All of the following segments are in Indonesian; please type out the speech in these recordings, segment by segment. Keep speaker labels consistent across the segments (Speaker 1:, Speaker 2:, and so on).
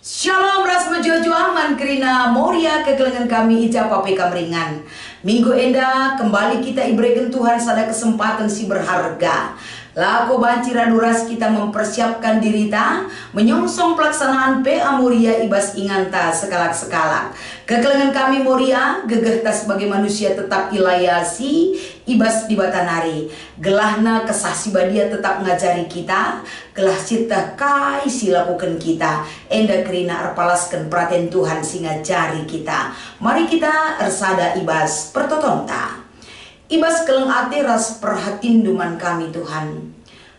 Speaker 1: Shalom ras mejojo aman kerina moria kegelengan kami ija pape kamringan. Minggu enda kembali kita ibrekan Tuhan sada kesempatan si berharga. Lako banci raduras kita mempersiapkan diri ta menyongsong pelaksanaan PA Moria ibas inganta sekalak-sekalak. Kegelengan kami Moria gegeh ta sebagai manusia tetap ilayasi ibas di batanari. Gelahna kesah si badia tetap ngajari kita. Gelah sita kai si lakukan kita. Enda kerina arpalaskan perhatian Tuhan si ngajari kita. Mari kita ersada ibas pertotonta. Ibas keleng ate ras perhatin duman kami Tuhan.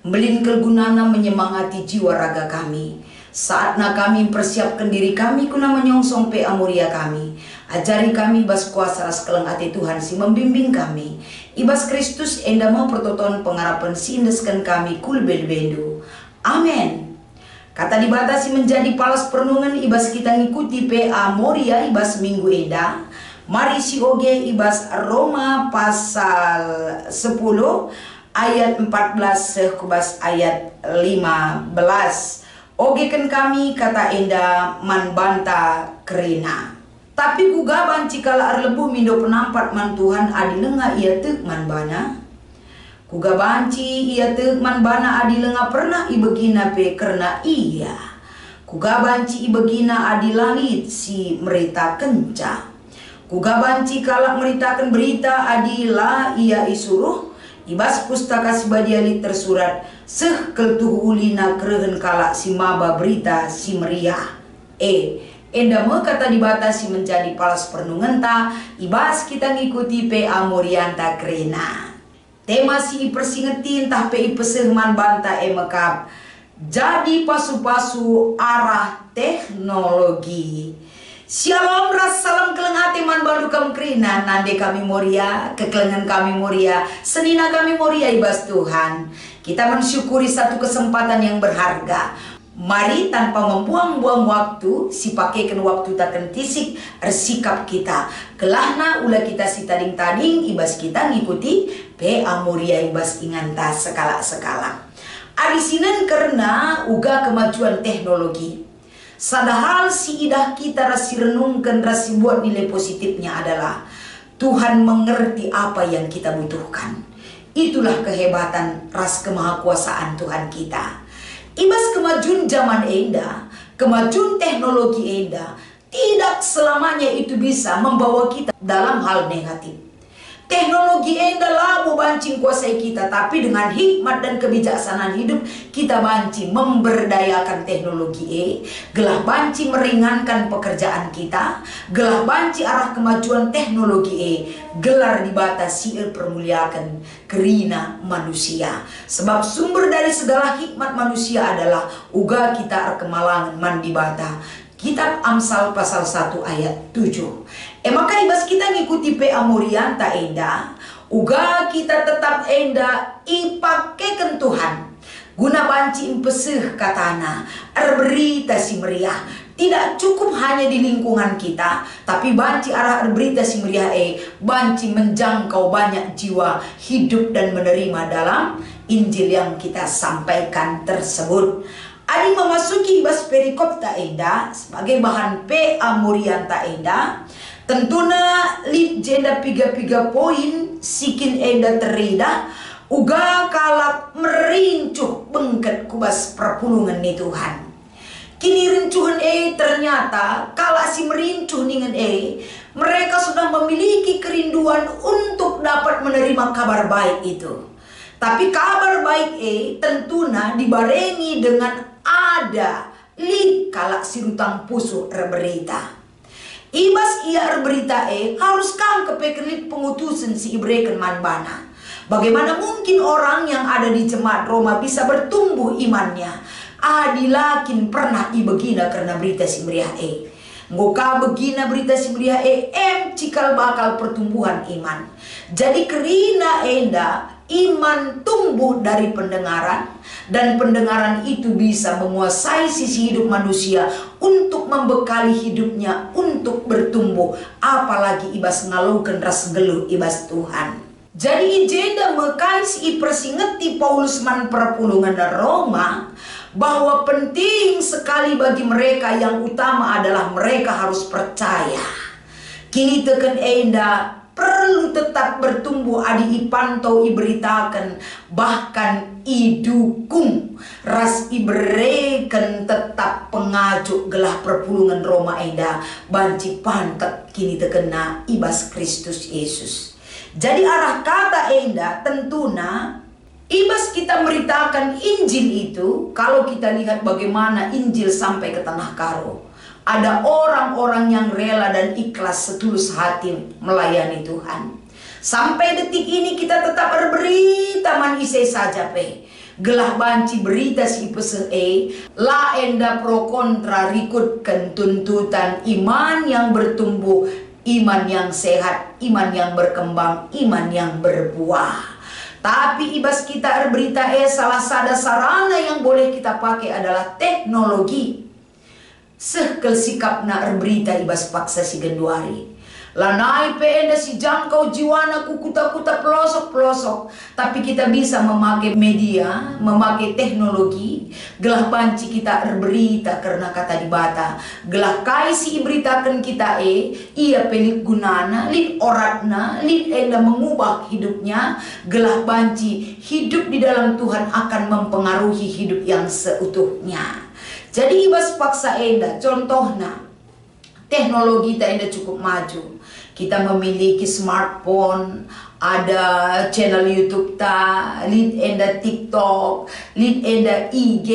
Speaker 1: Melin kelgunana menyemangati jiwa raga kami. Saatna kami persiapkan diri kami kuna menyongsong PA Moria kami. Ajari kami ibas kuasa ras keleng ate Tuhan si membimbing kami. Ibas Kristus enda mau pertoton pengarapan si indeskan kami kul bendu. Amin. Kata dibatasi menjadi palas perenungan ibas kita ngikuti PA Moria ibas minggu enda. Mari si oge ibas Roma pasal 10 ayat 14 kubas ayat 15. Oge kan kami kata enda man banta kerina. Tapi gugaban cikala arlebuh mindo penampat man Tuhan adi lenga ia tek man bana. Kugabanci ia tek man bana adi lenga pernah ibegina pe kerna iya. Kugabanci ibegina adi langit si merita kenca. Kugabanci kalak meritakan berita adila ia isuruh ibas pustaka si badiali tersurat seh keltuh ulina kerehen kalak si maba berita si meriah. Enda me kata dibatasi menjadi palas pernungan ta ibas kita ngikuti PA Morianta kerena. Tema si persingetin tah PI peseh man banta mekap. Jadi pasu-pasu arah teknologi. Shalom ras salam keleng hati man baru kam kerina nande kami Moria kekelengan kami Moria senina kami Moria ibas Tuhan. Kita mensyukuri satu kesempatan yang berharga. Mari tanpa membuang-buang waktu si pakaikan waktu takkan tisik ersikap kita. Kelahna ulah kita si tading-tading ibas kita ngikuti PA Moria ibas inganta sekala-sekala. Adisinan karena uga kemajuan teknologi. Sadahal si idah kita rasi renungkan rasi buat nilai positifnya adalah Tuhan mengerti apa yang kita butuhkan. Itulah kehebatan ras kemahakuasaan Tuhan kita. Ibas kemajuan zaman enda, kemajuan teknologi enda, tidak selamanya itu bisa membawa kita dalam hal negatif. Teknologi enda labu bancing kuasai kita, tapi dengan hikmat dan kebijaksanaan hidup kita bancing memberdayakan teknologi gelah bancing meringankan pekerjaan kita, gelah bancing arah kemajuan teknologi gelar dibatasi permuliakan kerina manusia. Sebab sumber dari segala hikmat manusia adalah uga kita kemalangan mandibata. Kitab Amsal pasal 1 ayat 7. Maka ibas kita ngikuti PA Morianta enda, uga kita tetap enda ipakekan Tuhan. Guna banci impeseh katana, berita si meriah. Tidak cukup hanya di lingkungan kita, tapi banci arah berita si meriah banci menjangkau banyak jiwa hidup dan menerima dalam Injil yang kita sampaikan tersebut. Adi memasuki ibas perikop ta enda sebagai bahan PA Morianta enda. Tentunya lip jenda piga-piga poin sikin enda terida uga kalak merincuh bengket kubas perpulungan ni Tuhan. Kini rincuhan ternyata kalak si merincuh ningen mereka sudah memiliki kerinduan untuk dapat menerima kabar baik itu. Tapi kabar baik tentunya dibarengi dengan ada lip kalak si rutang pusu berita. Ibas ia berita harus kang kepekelit pengutusan si ibreken manbana. Bagaimana mungkin orang yang ada di jemaat Roma bisa bertumbuh imannya? Adilakin pernah ibegina karena berita si meriah Ngoka begina berita si meriah cikal bakal pertumbuhan iman. Jadi kerina enda iman tumbuh dari pendengaran, dan pendengaran itu bisa menguasai sisi hidup manusia untuk membekali hidupnya untuk bertumbuh, apalagi ibas ngalukan ras geluh ibas Tuhan. Jadi ijenda mekai si persingeti Paulus man perpulungan Roma bahwa penting sekali bagi mereka, yang utama adalah mereka harus percaya. Kini teken enda perlu tetap bertumbuh adi ipantau iberitakan, bahkan idukung ras ibrekan tetap pengajuk gelah perpulungan Roma enda banci pantat kini terkena ibas Kristus Yesus. Jadi arah kata enda tentuna ibas kita meritakan Injil itu, kalau kita lihat bagaimana Injil sampai ke tanah Karo. Ada orang-orang yang rela dan ikhlas setulus hati melayani Tuhan. Sampai detik ini kita tetap berberita man ise saja pe. Gelah banci berita si peseh la enda pro kontra rikutkan tuntutan iman yang bertumbuh, iman yang sehat, iman yang berkembang, iman yang berbuah. Tapi ibas kita berita salah satu sarana yang boleh kita pakai adalah teknologi. Sekel sikapna berita ibas paksa si genduari. Lanai peenda si jangkau jiwana kukuta-kuta pelosok-pelosok. Tapi kita bisa memakai media, memakai teknologi. Gelah banci kita berita karena kata dibata. Gelah kaisi iberitakan kita ia pelik gunana, lid oratna, lid enda mengubah hidupnya. Gelah banci hidup di dalam Tuhan akan mempengaruhi hidup yang seutuhnya. Jadi ibas paksa enda, contohnya teknologi kita enda cukup maju. Kita memiliki smartphone, ada channel YouTube ta, lid enda TikTok, lid enda IG,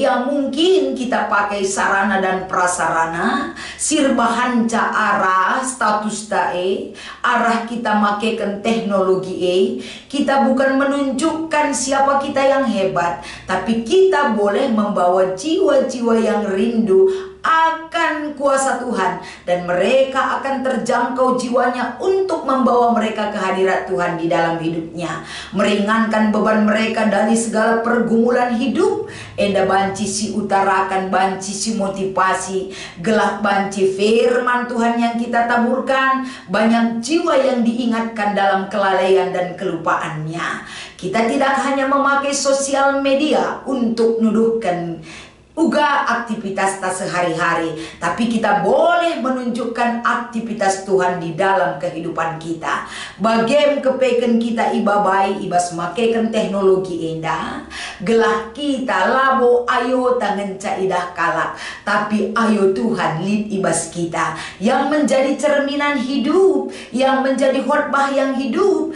Speaker 1: yang mungkin kita pakai sarana dan prasarana, sirbahan ca arah status tae, arah kita makaikan teknologi kita bukan menunjukkan siapa kita yang hebat, tapi kita boleh membawa jiwa-jiwa yang rindu akan kuasa Tuhan, dan mereka akan terjangkau jiwanya untuk membawa mereka ke hadirat Tuhan di dalam hidupnya, meringankan beban mereka dari segala pergumulan hidup. Enda banci si utarakan, banci si motivasi, gelah banci firman Tuhan yang kita taburkan, banyak jiwa yang diingatkan dalam kelalaian dan kelupaannya. Kita tidak hanya memakai sosial media untuk nuduhkan uga aktivitas tak sehari-hari, tapi kita boleh menunjukkan aktivitas Tuhan di dalam kehidupan kita. Bagem kepeken kita ibabai ibas makaikan teknologi enda, gelah kita labo ayo tangan caidah kalak, tapi ayo Tuhan lid ibas kita yang menjadi cerminan hidup, yang menjadi khotbah yang hidup,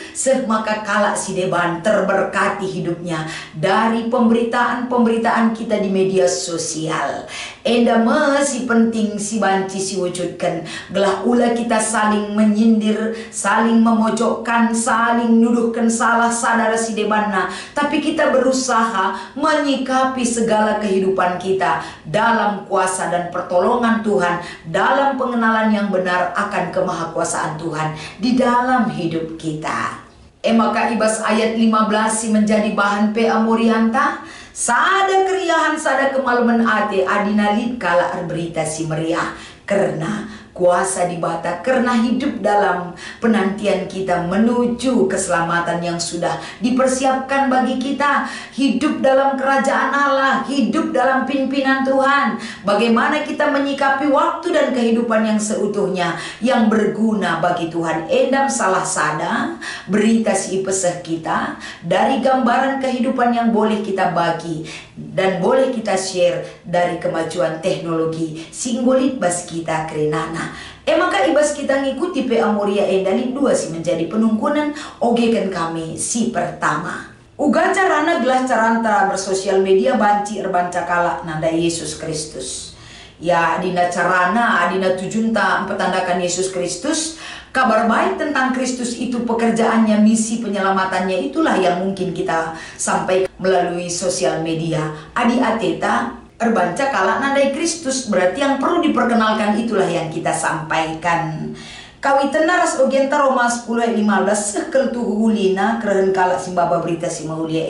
Speaker 1: maka kalak si deban terberkati hidupnya dari pemberitaan-pemberitaan kita di media sosial. Enda masih penting si banci si wujudkan, gelah ula kita saling menyindir, saling memojokkan, saling nuduhkan salah saudara si debana, tapi kita berusaha menyikapi segala kehidupan kita dalam kuasa dan pertolongan Tuhan, dalam pengenalan yang benar akan kemahakuasaan Tuhan di dalam hidup kita. Maka ibas ayat 15 si menjadi bahan pe amorianta. Sada keriahan, sada kemalaman ate adina lid kala berita si meriah, karena kuasa dibata, karena hidup dalam penantian kita menuju keselamatan yang sudah dipersiapkan bagi kita. Hidup dalam kerajaan Allah, hidup dalam pimpinan Tuhan. Bagaimana kita menyikapi waktu dan kehidupan yang seutuhnya, yang berguna bagi Tuhan. Endam salah sada berita si peseh kita dari gambaran kehidupan yang boleh kita bagi dan boleh kita share dari kemajuan teknologi singgolit bas kita kerenana. Maka ibas kita ngikuti pe amoria endali dua si menjadi penungkunan ogekan kami si pertama. Uga carana gelas caranta bersosial media banci erbanca kala nanda Yesus Kristus. Ya adina carana adina tujunta empetandakan Yesus Kristus. Kabar baik tentang Kristus itu, pekerjaannya, misi penyelamatannya, itulah yang mungkin kita sampaikan melalui sosial media. Adi ateta erbanca kala nandai Kristus, berarti yang perlu diperkenalkan itulah yang kita sampaikan. Kawitan naras ogenta Roma 10:15 sekel tuhulina keren kala simbaba berita si maulia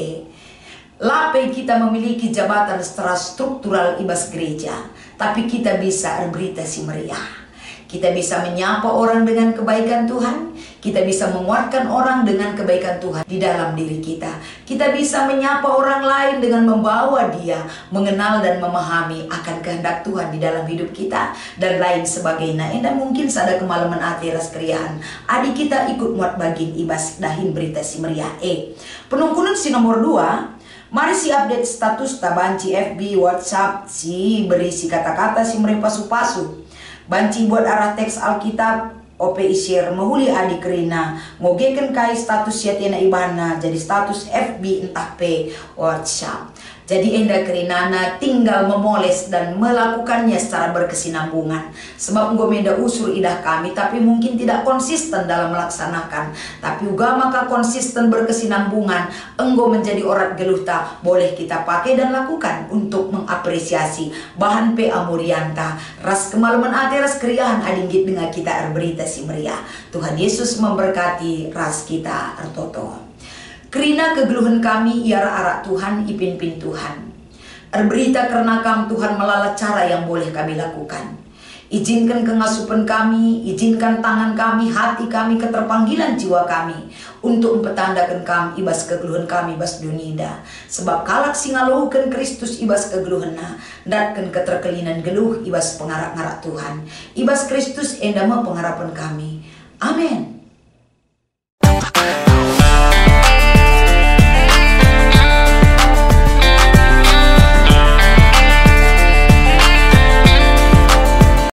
Speaker 1: Lape kita memiliki jabatan secara struktural ibas gereja, tapi kita bisa berita si meriah. Kita bisa menyapa orang dengan kebaikan Tuhan. Kita bisa menguatkan orang dengan kebaikan Tuhan di dalam diri kita. Kita bisa menyapa orang lain dengan membawa dia mengenal dan memahami akan kehendak Tuhan di dalam hidup kita dan lain sebagainya. Dan mungkin sada kemalaman ateras kriaan adik kita ikut muat bagin ibas dahin berita si meriah penungkunan si nomor 2. Mari si update status tabanci FB WhatsApp si berisi kata-kata si merepasu-pasu banci buat arah teks Alkitab OPI share mahuli adik kerina ngogeken kai status siatiana ibana jadi status FB entah P WhatsApp. Jadi enda kerinana tinggal memoles dan melakukannya secara berkesinambungan. Sebab engkau menda usur idah kami tapi mungkin tidak konsisten dalam melaksanakan. Tapi juga maka konsisten berkesinambungan engkau menjadi orat geluhta boleh kita pakai dan lakukan untuk mengapresiasi bahan P Amurianta. Ras kemalaman ate ras keriahan adinggit dengan kita berita si meriah. Tuhan Yesus memberkati ras kita ertoto. Kerina kegeluhan kami iara arak Tuhan ipin-pin Tuhan. Berita karena kami Tuhan melalat cara yang boleh kami lakukan. Izinkan kengasupan kami, izinkan tangan kami, hati kami, keterpanggilan jiwa kami untuk mempetandakan kami ibas kegeluhan kami ibas dunida. Sebab kalak singaluhukan Kristus ibas kegeluhana, datkan keterkelinan geluh ibas pengarak-ngarak Tuhan. Ibas Kristus endama pengharapan kami. Amin.